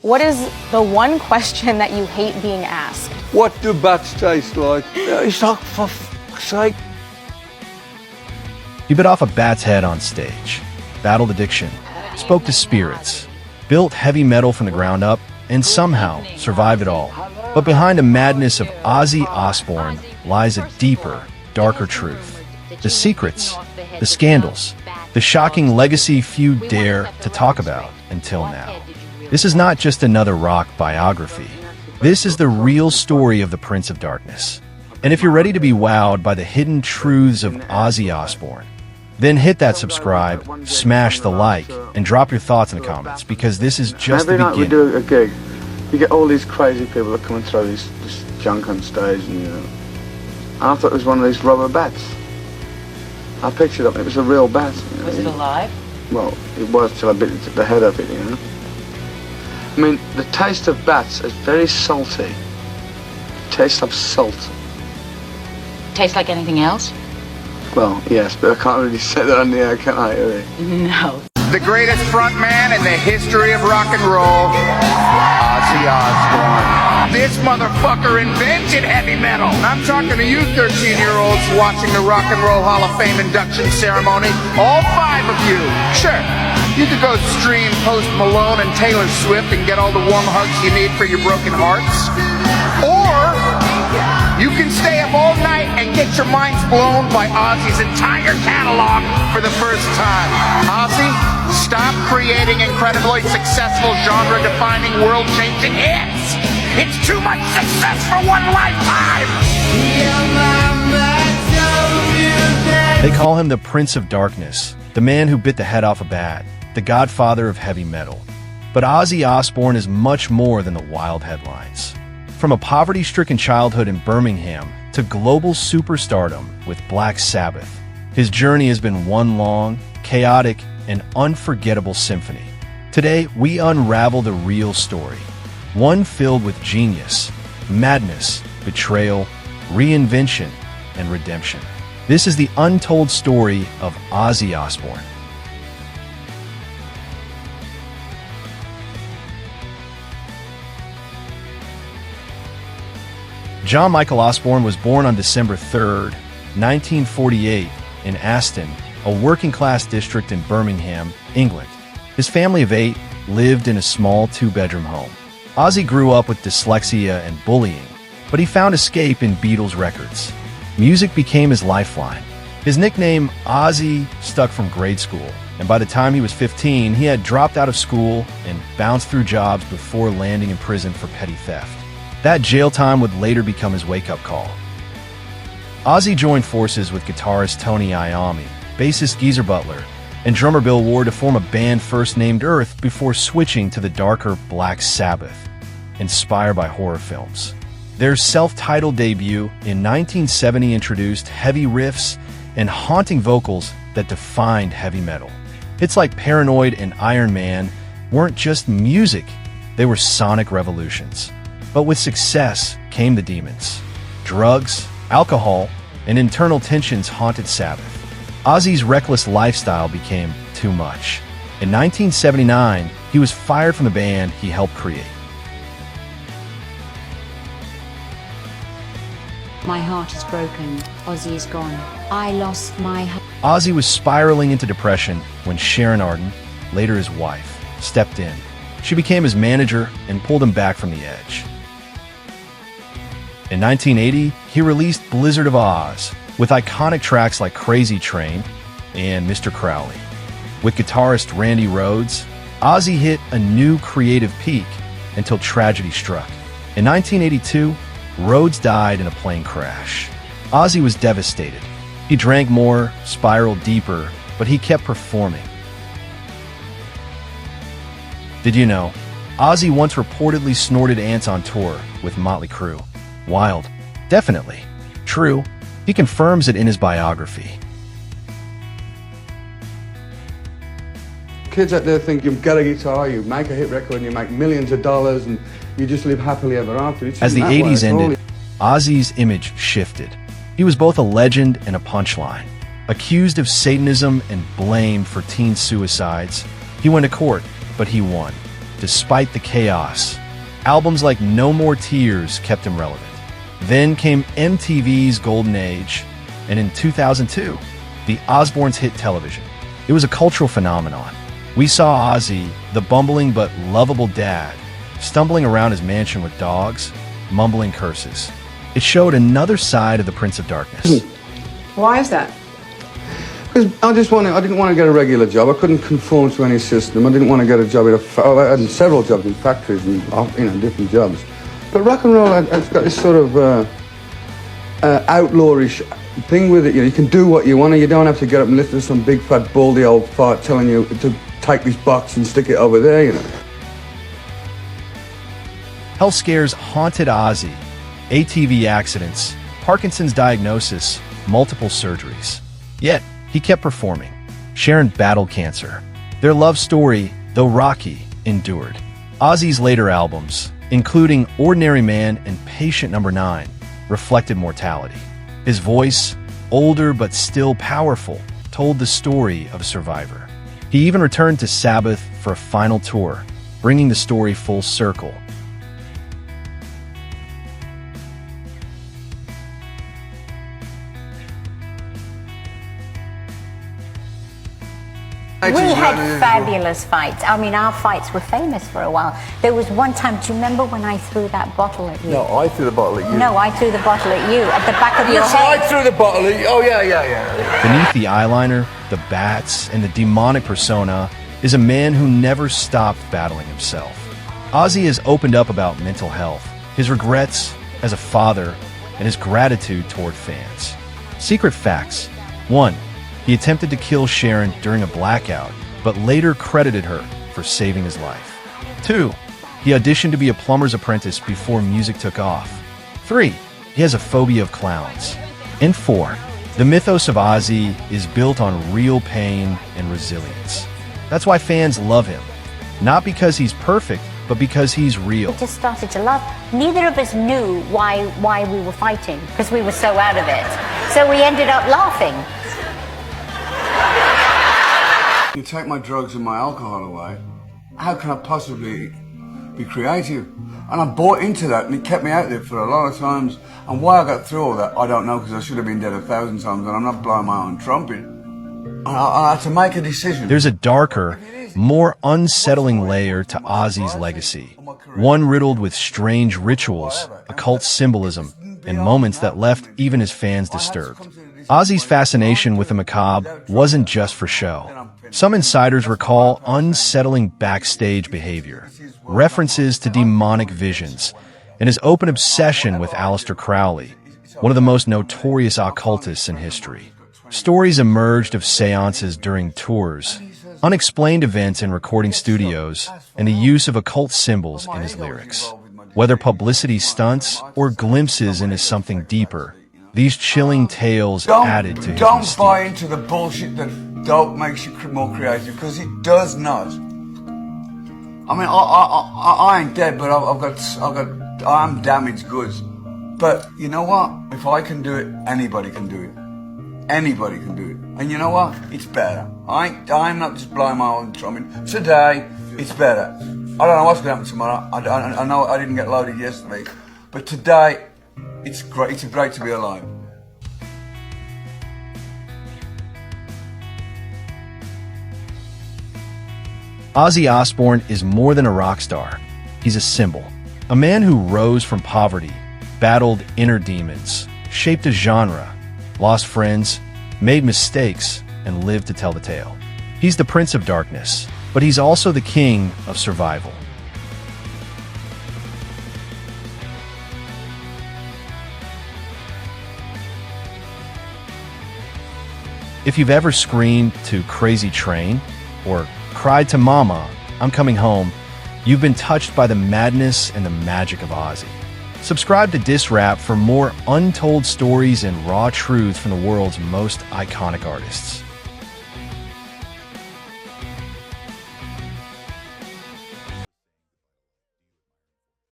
What is the one question that you hate being asked? What do bats taste like? It's like, for fuck's sake. He bit off a bat's head on stage, battled addiction, spoke to spirits, built heavy metal from the ground up, and somehow survived it all. But behind the madness of Ozzy Osbourne lies a deeper, darker truth. The secrets, the scandals, the shocking legacy few dare to talk about until now. This is not just another rock biography. This is the real story of the Prince of Darkness. And if you're ready to be wowed by the hidden truths of Ozzy Osbourne, then hit that subscribe, smash the like, and drop your thoughts in the comments, because this is just the beginning. Every night we do a gig, you get all these crazy people that come and throw this junk on stage, and and I thought it was one of these rubber bats. I picked it up, and it was a real bat. Was it alive? Well, it was till I bit into the head of it, I mean, the taste of bats is very salty. It tastes of salt. Tastes like anything else? Well, yes, but I can't really say that on the air, can I, really? No. The greatest frontman in the history of rock and roll, Ozzy Osbourne. This motherfucker invented heavy metal. I'm talking to you 13-year-olds watching the Rock and Roll Hall of Fame induction ceremony. All 5 of you. Sure, you could go stream Post Malone and Taylor Swift and get all the warm hugs you need for your broken hearts. Or you can stay up all night and get your minds blown by Ozzy's entire catalog for the first time. Ozzy, stop creating incredibly successful, genre-defining, world-changing hits. It's too much success for one lifetime. They call him the Prince of Darkness, the man who bit the head off a bat, the godfather of heavy metal. But Ozzy Osbourne is much more than the wild headlines. From a poverty-stricken childhood in Birmingham to global superstardom with Black Sabbath, his journey has been one long, chaotic, and unforgettable symphony. Today, we unravel the real story, one filled with genius, madness, betrayal, reinvention, and redemption. This is the untold story of Ozzy Osbourne. John Michael Osbourne was born on December 3, 1948, in Aston, a working-class district in Birmingham, England. His family of 8 lived in a small 2-bedroom home. Ozzy grew up with dyslexia and bullying, but he found escape in Beatles records. Music became his lifeline. His nickname, Ozzy, stuck from grade school, and by the time he was 15, he had dropped out of school and bounced through jobs before landing in prison for petty theft. That jail time would later become his wake-up call. Ozzy joined forces with guitarist Tony Iommi, bassist Geezer Butler, and drummer Bill Ward to form a band first named Earth before switching to the darker Black Sabbath, inspired by horror films. Their self-titled debut in 1970 introduced heavy riffs and haunting vocals that defined heavy metal. Hits like Paranoid and Iron Man weren't just music, they were sonic revolutions. But with success came the demons. Drugs, alcohol, and internal tensions haunted Sabbath. Ozzy's reckless lifestyle became too much. In 1979, he was fired from the band he helped create. My heart is broken. Ozzy is gone. I lost my heart. Ozzy was spiraling into depression when Sharon Arden, later his wife, stepped in. She became his manager and pulled him back from the edge. In 1980, he released Blizzard of Oz, with iconic tracks like Crazy Train and Mr. Crowley. With guitarist Randy Rhoads, Ozzy hit a new creative peak until tragedy struck. In 1982, Rhoads died in a plane crash. Ozzy was devastated. He drank more, spiraled deeper, but he kept performing. Did you know, Ozzy once reportedly snorted ants on tour with Motley Crue? Wild. Definitely. True. He confirms it in his biography. Kids out there think you've got a guitar, you make a hit record, and you make millions of dollars, and you just live happily ever after. As the 80s ended, Ozzy's image shifted. He was both a legend and a punchline. Accused of Satanism and blamed for teen suicides, he went to court, but he won. despite the chaos. Albums like No More Tears kept him relevant. Then came MTV's Golden Age, and in 2002, the Osbournes hit television. It was a cultural phenomenon. We saw Ozzy, the bumbling but lovable dad, stumbling around his mansion with dogs, mumbling curses. It showed another side of the Prince of Darkness. Why is that? Because I didn't want to get a regular job. I couldn't conform to any system. I didn't want to get a job I had several jobs in factories and, different jobs. But rock and roll, it's got this sort of outlawish thing with it. You can do what you want, and you don't have to get up and listen to some big fat baldy old fart telling you to take this box and stick it over there. Health scares haunted Ozzy. ATV accidents, Parkinson's diagnosis, multiple surgeries. Yet, he kept performing. Sharon battled cancer. Their love story, though rocky, endured. Ozzy's later albums, including Ordinary Man and Patient Number 9, reflected mortality. His voice, older but still powerful, told the story of a survivor. He even returned to Sabbath for a final tour, bringing the story full circle. We had fabulous fights. I mean, our fights were famous for a while. There was one time, do you remember when I threw that bottle at you? No, I threw the bottle at you. No, I threw the bottle at you, at the back of your head. I threw the bottle at you. Oh, yeah. Beneath the eyeliner, the bats, and the demonic persona is a man who never stopped battling himself. Ozzy has opened up about mental health, his regrets as a father, and his gratitude toward fans. Secret facts. 1. He attempted to kill Sharon during a blackout, but later credited her for saving his life. 2. He auditioned to be a plumber's apprentice before music took off. 3. He has a phobia of clowns. And 4. The mythos of Ozzy is built on real pain and resilience. That's why fans love him. Not because he's perfect, but because he's real. We just started to laugh. Neither of us knew why we were fighting, because we were so out of it. So we ended up laughing. You take my drugs and my alcohol away, how can I possibly be creative? And I bought into that, and it kept me out there for a lot of times. And why I got through all that, I don't know, because I should have been dead 1,000 times, and I'm not blowing my own trumpet. I had to make a decision. There's a darker, more unsettling layer to Ozzy's legacy. One riddled with strange rituals, occult symbolism, and moments that left even his fans disturbed. Ozzy's fascination with the macabre wasn't just for show. Some insiders recall unsettling backstage behavior, references to demonic visions, and his open obsession with Aleister Crowley, one of the most notorious occultists in history. Stories emerged of seances during tours, unexplained events in recording studios, and the use of occult symbols in his lyrics. Whether publicity stunts or glimpses into something deeper, these chilling tales added to his Don't mystique. buy into the bullshit that dope makes you more creative, because it does not. I mean, I ain't dead, but I'm damaged goods. But you know what? If I can do it, anybody can do it. Anybody can do it. And you know what? It's better. I'm not just blowing my own trumpet. Today, it's better. I don't know what's going to happen tomorrow. I know I didn't get loaded yesterday. But today, it's great. It's great to be alive. Ozzy Osbourne is more than a rock star. He's a symbol. A man who rose from poverty, battled inner demons, shaped a genre, lost friends, made mistakes, and lived to tell the tale. He's the Prince of Darkness, but he's also the King of Survival. If you've ever screamed to Crazy Train or cried to Mama, I'm Coming Home, you've been touched by the madness and the magic of Ozzy. Subscribe to Dis Rap for more untold stories and raw truths from the world's most iconic artists.